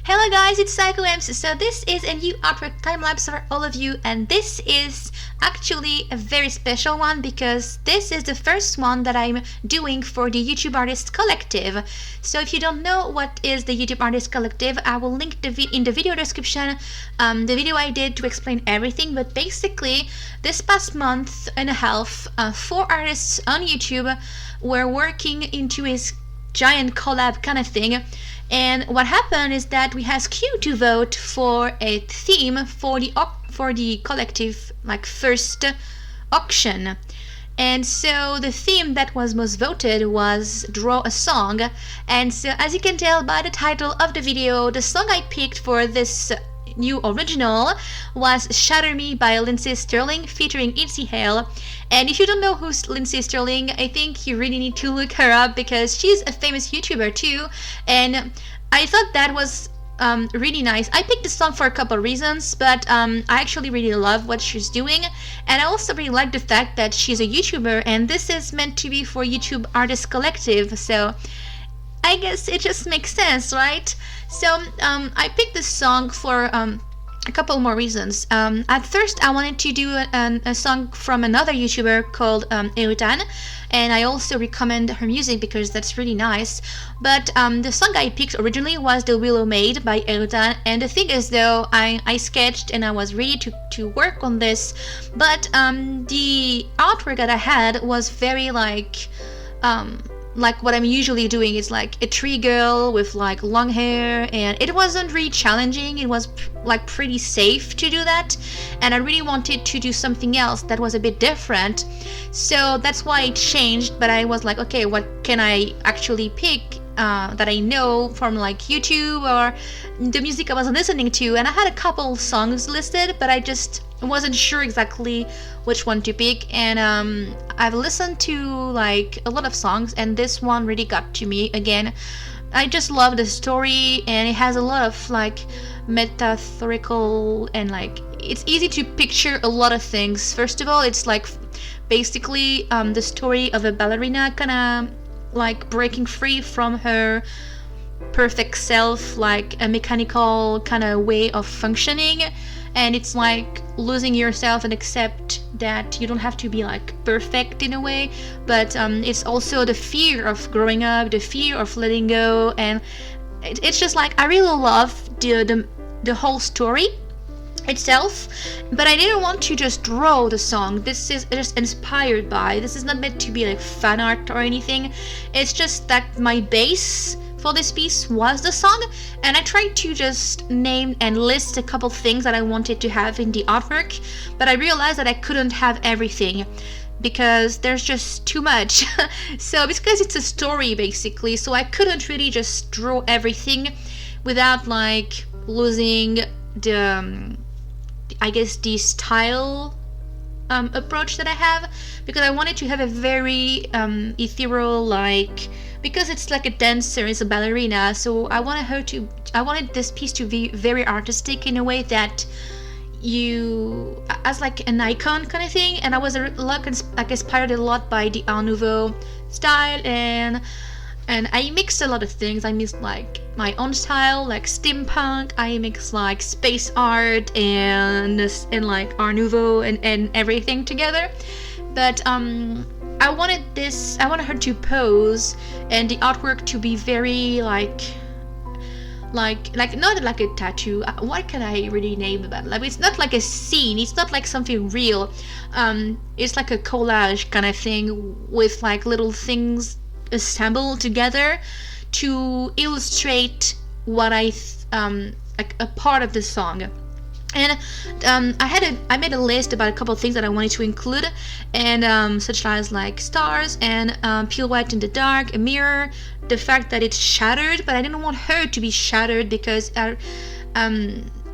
Hello guys, it's Sakuems. So this is a new artwork time-lapse for all of you, and this is actually a very special one because this is the first one that I'm doing for the YouTube Artist Collective. So if you don't know what is the YouTube Artist Collective, I will link in the video description the video I did to explain everything. But basically, this past month and a half, 4 artists on YouTube were working into his giant collab kind of thing. And what happened is that we asked you to vote for a theme for the collective first auction. And so the theme that was most voted was Draw a Song. And so as you can tell by the title of the video, the song I picked for this new original was Shatter Me by Lindsay Sterling featuring Itzy Hale. And if you don't know who's Lindsay Sterling, I think you really need to look her up because she's a famous YouTuber too, and I thought that was really nice. I picked this song for a couple of reasons, but I actually really love what she's doing, and I also really like the fact that she's a YouTuber and this is meant to be for YouTube Artist Collective, so I guess it just makes sense, right? So I picked this song for a couple more reasons. At first, I wanted to do a song from another YouTuber called Erutan, and I also recommend her music because that's really nice. But the song I picked originally was The Willow Maid by Erutan, and the thing is though, I sketched and I was ready to work on this, but the artwork that I had was very like what I'm usually doing. Is like a tree girl with like long hair, and it wasn't really challenging. It was pretty safe to do that, and I really wanted to do something else that was a bit different, so that's why it changed. But I was like, okay, what can I actually pick that I know from like YouTube or the music I was listening to? And I had a couple songs listed, but I just wasn't sure exactly which one to pick. And I've listened to like a lot of songs, and this one really got to me again. I just love the story, and it has a lot of like metaphorical, and like it's easy to picture a lot of things. First of all, it's like basically the story of a ballerina kind of like breaking free from her perfect self, like a mechanical kind of way of functioning, and it's like losing yourself and accept that you don't have to be like perfect in a way, but it's also the fear of growing up, the fear of letting go, and it's just like I really love the whole story itself. But I didn't want to just draw the song. This is just inspired by, this is not meant to be like fan art or anything. It's just that my base for this piece was the song, and I tried to just name and list a couple things that I wanted to have in the artwork, but I realized that I couldn't have everything because there's just too much. So because it's a story basically, so I couldn't really just draw everything without like losing the I guess the style approach that I have, because I wanted to have a very ethereal, like, because it's like a dancer, it's a ballerina, so I wanted this piece to be very artistic in a way that you as like an icon kind of thing. And I was inspired a lot by the Art Nouveau style, and I mixed a lot of things. I mixed like my own style, like steampunk. I mixed like space art and like Art Nouveau and everything together. But I wanted her to pose and the artwork to be very like not like a tattoo. What can I really name that? Like, it's not like a scene. It's not like something real. It's like a collage kind of thing with like little things assembled together to illustrate what like a part of the song. And I made a list about a couple of things that I wanted to include, and such as like stars and silhouette in the dark, a mirror, the fact that it's shattered, but I didn't want her to be shattered because I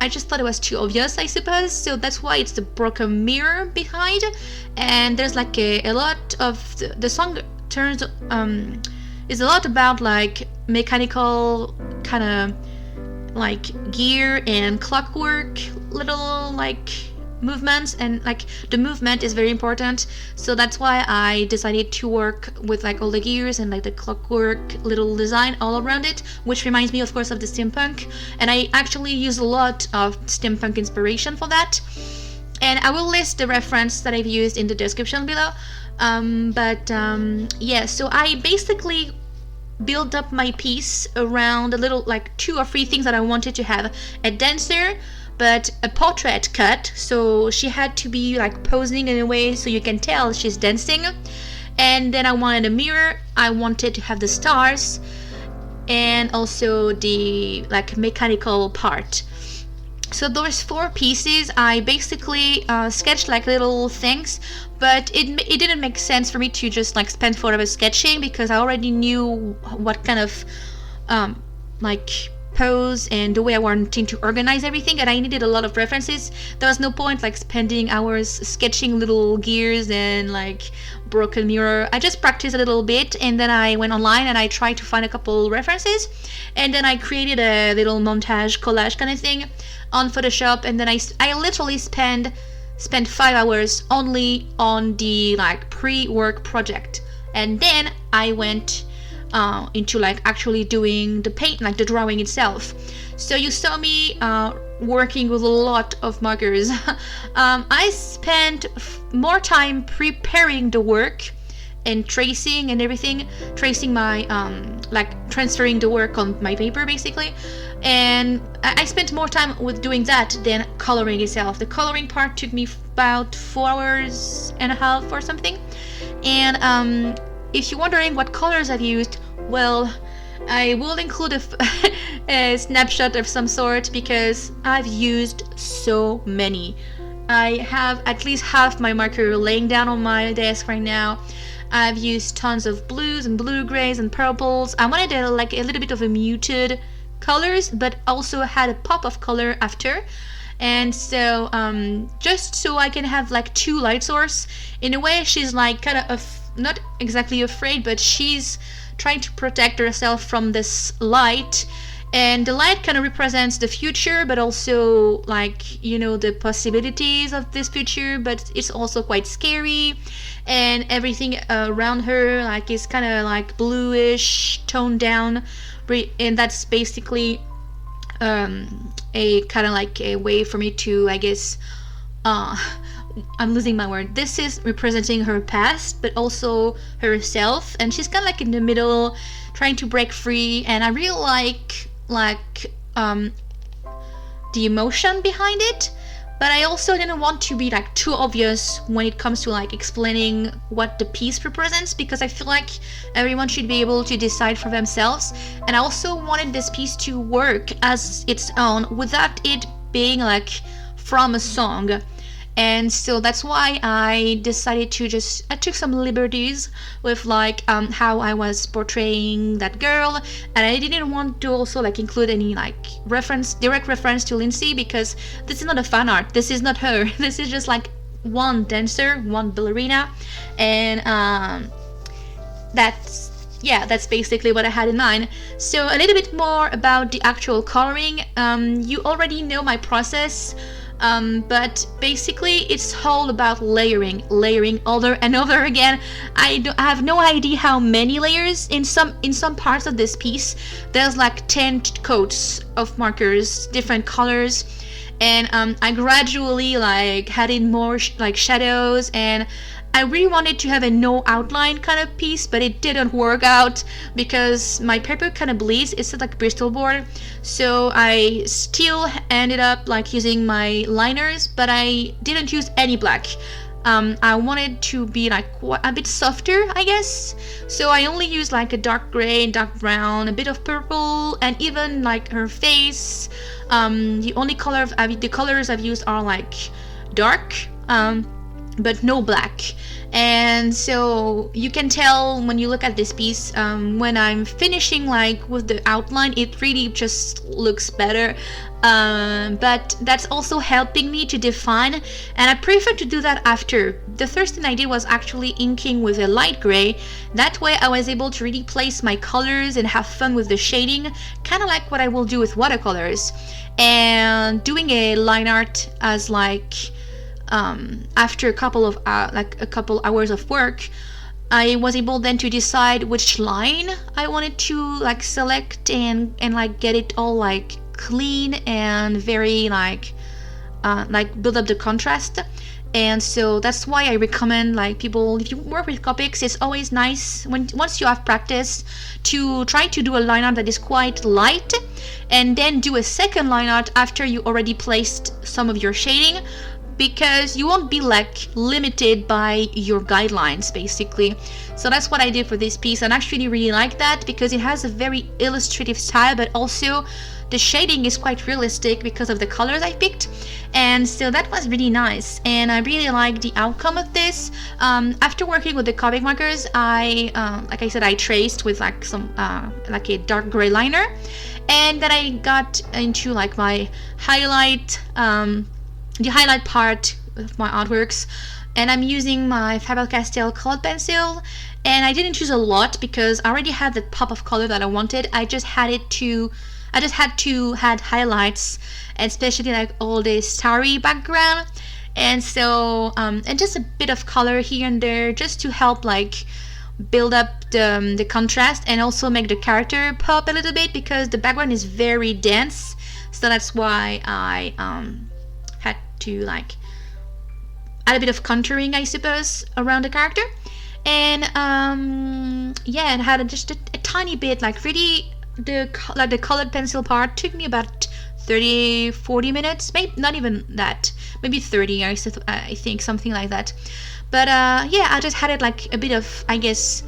just thought it was too obvious, I suppose. So that's why it's the broken mirror behind. And there's like a lot of the song turns is a lot about like mechanical kind of like gear and clockwork little like movements, and like the movement is very important. So that's why I decided to work with like all the gears and like the clockwork little design all around it, which reminds me of course of the steampunk, and I actually use a lot of steampunk inspiration for that. And I will list the reference that I've used in the description below. Yeah, so I basically build up my piece around a little like 2 or 3 things that I wanted to have. A dancer, but a portrait cut, so she had to be like posing in a way so you can tell she's dancing. And then I wanted a mirror, I wanted to have the stars, and also the like mechanical part. So those 4 pieces, I basically sketched like little things, but it didn't make sense for me to just like spend forever sketching, because I already knew what kind of like pose and the way I wanted to organize everything, and I needed a lot of references. There was no point like spending hours sketching little gears and like broken mirror. I just practiced a little bit, and then I went online and I tried to find a couple references, and then I created a little montage collage kind of thing on Photoshop, and then I literally spent 5 hours only on the like pre-work project, and then I went into like actually doing the paint, like the drawing itself. So you saw me working with a lot of markers. I spent more time preparing the work and tracing and everything, tracing my like transferring the work on my paper basically, and I spent more time with doing that than coloring itself. The coloring part took me about 4 hours and a half or something. And if you're wondering what colors I've used, well, I will include a snapshot of some sort, because I've used so many. I have at least half my marker laying down on my desk right now. I've used tons of blues and blue grays and purples. I wanted like a little bit of a muted colors, but also had a pop of color after. And so just so I can have like 2 light source. In a way, she's like kind of not exactly afraid, but she's trying to protect herself from this light, and the light kind of represents the future, but also like, you know, the possibilities of this future, but it's also quite scary, and everything around her like is kind of like bluish, toned down, and that's basically a kind of like a way for me to, I guess, I'm losing my word. This is representing her past, but also herself, and she's kind of like in the middle, trying to break free. And I really like the emotion behind it, but I also didn't want to be like too obvious when it comes to like explaining what the piece represents, because I feel like everyone should be able to decide for themselves. And I also wanted this piece to work as its own without it being like from a song. And so that's why I decided to I took some liberties with like how I was portraying that girl, and I didn't want to also like include any like direct reference to Lindsay, because this is not a fan art. This is not her. This is just like one dancer, one ballerina, and that's basically what I had in mind. So a little bit more about the actual coloring. You already know my process. But basically it's all about layering over and over again. I have no idea how many layers. In some parts of this piece there's like 10 coats of markers, different colors, and I gradually like added more like shadows, and I really wanted to have a no outline kind of piece, but it didn't work out because my paper kind of bleeds. It's like Bristol board, so I still ended up like using my liners, but I didn't use any black. I wanted to be like a bit softer, I guess, so I only used like a dark gray, dark brown, a bit of purple, and even like her face. The colors I've used are like dark, but no black. And so you can tell when you look at this piece, when I'm finishing like with the outline, it really just looks better, but that's also helping me to define, and I prefer to do that after. The first thing I did was actually inking with a light gray. That way I was able to really place my colors and have fun with the shading, kind of like what I will do with watercolors. And doing a line art as like after a couple of hours of work, I was able then to decide which line I wanted to like select and like get it all like clean and very like build up the contrast. And so that's why I recommend like people, if you work with Copics, it's always nice once you have practice to try to do a line art that is quite light, and then do a second line art after you already placed some of your shading, because you won't be like limited by your guidelines basically. So that's what I did for this piece, and I actually really like that because it has a very illustrative style, but also the shading is quite realistic because of the colors I picked. And so that was really nice, and I really like the outcome of this. After working with the Copic markers, like I said, I traced with like some like a dark gray liner, and then I got into like my highlight, the highlight part of my artworks, and I'm using my Faber-Castell colored pencil. And I didn't choose a lot because I already had the pop of color that I wanted. I just had to add highlights, and especially like all this starry background, and so and just a bit of color here and there just to help like build up the contrast and also make the character pop a little bit, because the background is very dense. So that's why I had to like add a bit of contouring, I suppose, around the character. And yeah, and had just a tiny bit, like really the colored pencil part took me about 30-40 minutes, maybe not even that, maybe 30, I think, something like that. But yeah, I just had it like a bit of, I guess,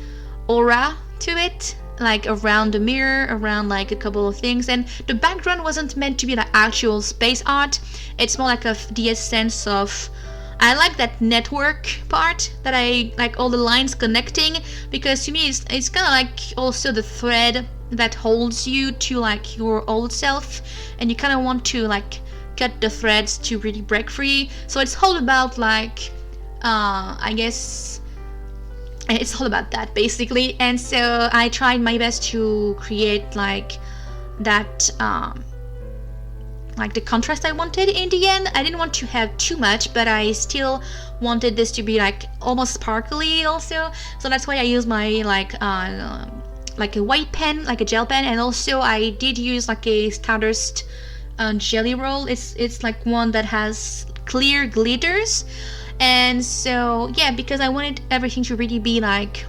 aura to it, like around the mirror, around like a couple of things. And the background wasn't meant to be like actual space art. It's more like the essence of, I like that network part, that I like all the lines connecting, because to me it's kind of like also the thread that holds you to like your old self, and you kind of want to like cut the threads to really break free. So it's all about like I guess it's all about that basically. And so I tried my best to create like that like the contrast I wanted in the end. I didn't want to have too much, but I still wanted this to be like almost sparkly also. So that's why I used my like a white pen, like a gel pen, and also I did use like a Stardust jelly roll. It's like one that has clear glitters. And so yeah, because I wanted everything to really be like,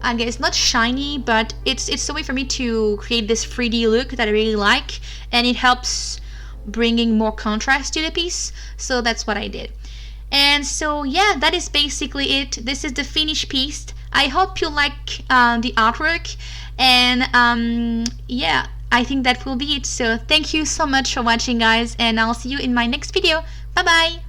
I guess not shiny, but it's a way for me to create this 3D look that I really like, and it helps bringing more contrast to the piece. So that's what I did. And so yeah, that is basically it. This is the finished piece. I hope you like the artwork, and yeah, I think that will be it. So thank you so much for watching, guys, and I'll see you in my next video. Bye bye.